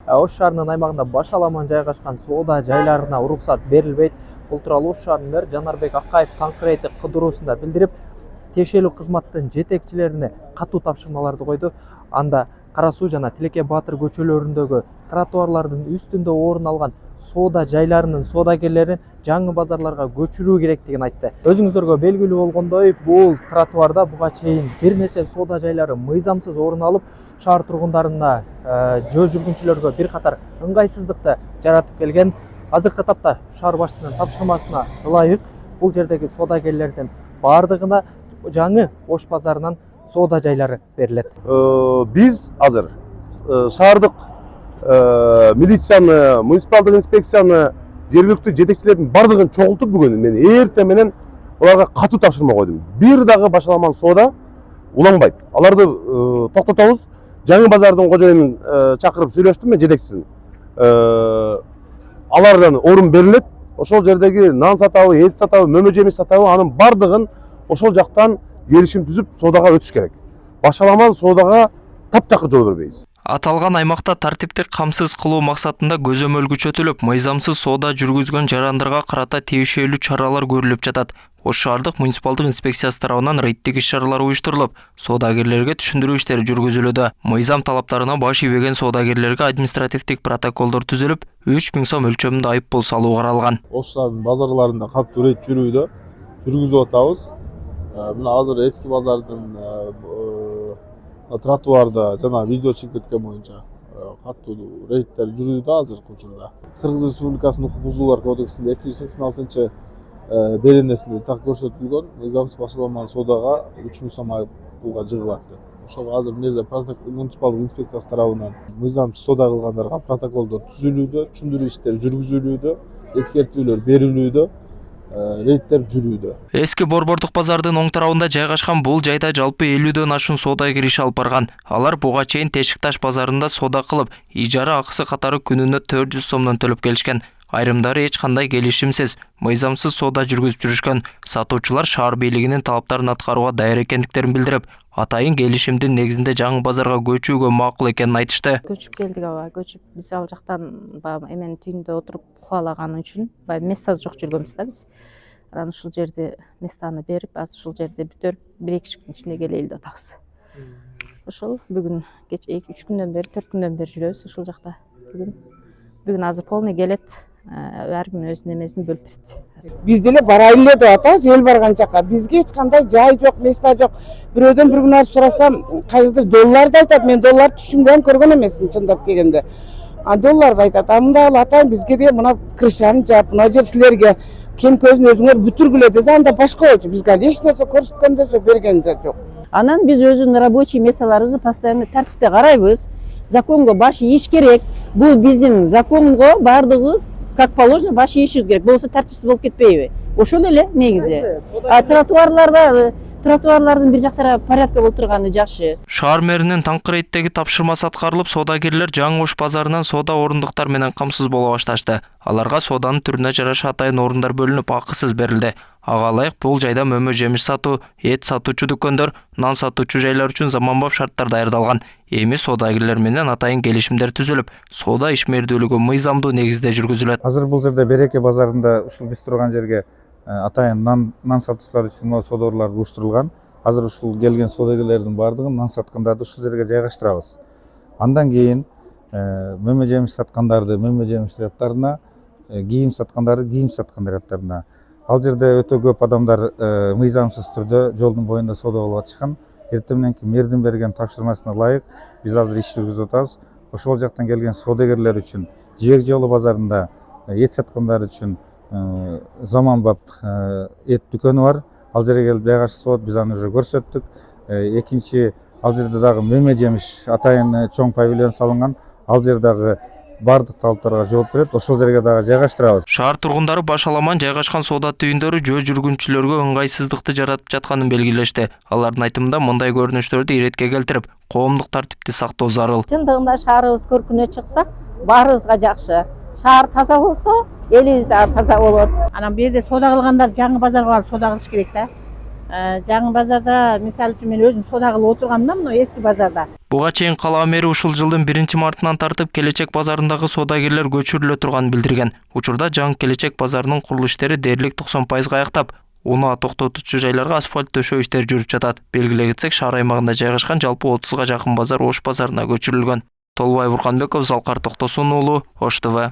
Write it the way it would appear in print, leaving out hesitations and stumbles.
Ош шаарынын аймагында башаламан жайгашкан соода жайларына уруксат берилбейт. Бул тууралуу Ош шаарынын мэрі Жанарбек Акаев Танкырейти кыдыруусунда билдирип, тиешелүү кызматтын жетекчилерине катуу тапшырмаларды койду. Анда Кара Суу жана Тилеке Баатыр көчөлөрүндөгү тротуарлардын үстүндө орун алган соода жайларынын соодагерлерин жаңы базарларга көчүрүү керектигин айтты. Өзүңүздөргө белгилүү болгондой, бул тротуарда буга чейин бир нече соода жайлары мыйзамсыз орун алып, шаар тургундарына, жөө жүргүнчүлөргө бир катар ыңгайсыздыкты жаратып келген. Азыркы тапта шаар башчысынын тапшырмасына ылайык бул жердеги соодагерлердин бардыгына жаңы Ош базарынан соода жайлары берилет. Биз азыр шаардык милицияны, муниципалдык инспекцияны, жергиликтүү жетекчилердин бардыгын чогултуп бүгүн мен эртең менен аларга катуу тапшырма койдум. Бир дагы башаламан соода уланбайт. Аларды токтотобуз. Жаңы базардын кожоюнун чакырып сүйлөштүм мен, жетекчисин. Алардан орун берилет. Ошол жердеги нан сатабы, эт сатабы, мөмө жемиш сатабы, анын бардыгын ошол жактан келишим түзүп соодага өтүш керек. Башаламан соодага таптакыр жол бербейбиз. Аталган аймакта тартиптик камсыз кылуу максатында көзөмөл күчөтүлүп, мыйзамсыз соода жүргүзгөн жарандырга карата тиешелүү чаралар көрүлүп жатат. Ош шаардык муниципалдык инспекциясы тарабынан рейдтик иш-чаралар уюштурулуп, соодагерлерге түшүндүрүү иштери жүргүзүлүүдө. Мыйзам талаптарына баш ийбеген соодагерлерге административдик протоколдор түзүлүп, 3000 сом өлчөмүндө айыппул салуу каралган. Ош шаарынын базарларында катуу рейд жүрүүдө, жүргүзүп атабыз. Мына азыр эски базардын тротуарда жана видео чыгып кеткен боюнча катуу рейдтер жүрүүдө азыркы учурда. Кыргыз Республикасынын укук бузуулар кодексинде 286 беренесинде так көрсөтүлгөн мыйзамсыз башаламан соодага 3000 сом айыппулга жыгылат. Ошого азыр мына муниципалдык инспекциясы тарабынан мыйзамсыз соода кылгандарға протоколдор түзүлүүдө, түшүндүрүү иштери жүргүзүлүүдө, эскертүүлөр берилүүдө, рейдтер жүрүүдө. Эски Борбордук базардын оң тарабында жайгашкан бул жайда жалпы 50дөн ашуун соодагер иш алып барган. Алар буга чейин Тешикташ базарында соода кылып, ижара акысы катары күнүнө 400 сомдон төлөп келишкен. Айрымдары эч кандай келишимсиз, мыйзамсыз соода жүргүзүп жүрүшкөн. Сатуучулар шаар бийлигинин талаптарын аткарууга даяр экендиктерин билдирип, атайын келишимдин негизинде жаңы базарга көчүүгө макул экенин айтышты. Көчүп келдик көчүп биз ал жактан эмен түйүндө отуруп кубалаган үчүн местасы жок жүргөнбүз да биз. Анан ушул жерде местаны берип, азыр ушул жерде бүтөрүп, 1-2 күн ичинде келели деп атабыз. Ошол бүгүн кече 3 күндөн бери, 4 күндөн бери жүрөбүз ушул жакта. Бүгүн азыр полный келет. Ар ким өзүнүн эмесин бөлүп берет. Биз деле барайлы деп атабыз, эл барган жака. Бизге эч кандай жай жок, места жок. Бирөөдөн бир күн сурасам, кайдыр долларды айтат. Мен доллар түшүмдөн көргөн эмесмин чындап келгенде. Долларды айтат. Мында атайын бизге де мына крышаны жаап, мына жер силерге кем көзүн өзүңөр бүтүргүлө десе, анда башка болчу. Бизге эч нерсе көрсөткөн да жок, берген да жок. Анан биз өзүнүн рабочий месталарыбызды постоянно тартипте карайбыз. Законго баш ийиш керек. Бул биздин законго бардыгыбыз как положено баш ийишибиз керек. Болсо тартипсиз болуп кетпейби? Ошол эле негизи. Тротуарлардын бир жактара порядка болуп турганы жакшы. Шаар мэринин Танкырейттеги тапшырмасы аткарылып, соодагерлер жаңы Ош базарынан соода орундуктар менен камсыз боло башташты. Аларга сооданын түрүнө жараша атайын орундар бөлүнүп, акысыз берилди. Ага ылайык бул жайда мөмө жемиш сатуу, эт сатуучу дүкөндөр, нан сатуучу жайлар үчүн заманбап шарттар даярдалган. Эми соодагерлер менен атайын келишимдер түзүлүп, соода ишмердүүлүгү мыйзамдуу негизде жүргүзүлөт. Азыр бул жерде Береке базарында ушул биз турган жерге атайын нан сатуучулар үчүн соодалар уюштурулган. Азыр ушул келген соодагерлердин бардыгын нан саткандарды ушул жерге жайгаштырабыз. Андан кийин мөмө жемиш саткандарды мөмө жемиш ряттарына, кийим саткандарды кийим саткан ряттарына. Ал жерде өтө көп адамдар мыйзамсыз түрдө жолдун боюнда соода кылып атышкан. Эртең мененки мэрдин берген тапшырмасына ылайык биз азыр иш жүргүзүп атабыз. Ошол жактан келген соодагерлер үчүн Жибек жолу базарында эт саткандар үчүн заманбап эт дүкөнү бар. Ал жерге келип жайгашса болот, биз аны уже көрсөттүк. Экинчи ал жерде дагы мөмө жемиш атайын чоң павильон салынган. Ал жер дагы бардык талаптарга жооп берет. Ошол жерге дагы жайгаштырабыз. Шаар тургундары башаламан жайгашкан соода түйүндөрү жөө жүргүнчүлөргө ыңгайсыздыкты жаратып жатканын белгилешти. Алардын айтымында мындай көрүнүштөрдү иретке келтирип, коомдук тартипти сактоо зарыл. Чындыгында шаарыбыз көркүнө чыкса, баарыбызга жакшы. Шаар таза болсо, элибиз да таза болот. Анан бу жерде соода кылгандар жаңы базарга барып соода кылыш керек да. Жаңы базарда мисалы үчүн мен өзүм соода кылып отургам да, мына эски базарда. Буга чейин кала мэри ушул жылдын 1-мартынан тартып Келечек базарындагы соодагерлер көчүрүлө турганын билдирген. Учурда жаңы Келечек базарынын курулуш иштери дээрлик 90% аяктап, уну токтотуучу жайларга асфальт төшөө иштери жүрүп жатат. Белгилей кетсек, шаар аймагында жайгашкан жалпы 30га жакын базар Ош базарына көчүрүлгөн. Толбай Бурканбеков, Залкар Токтосун уулу, Ош ТВ.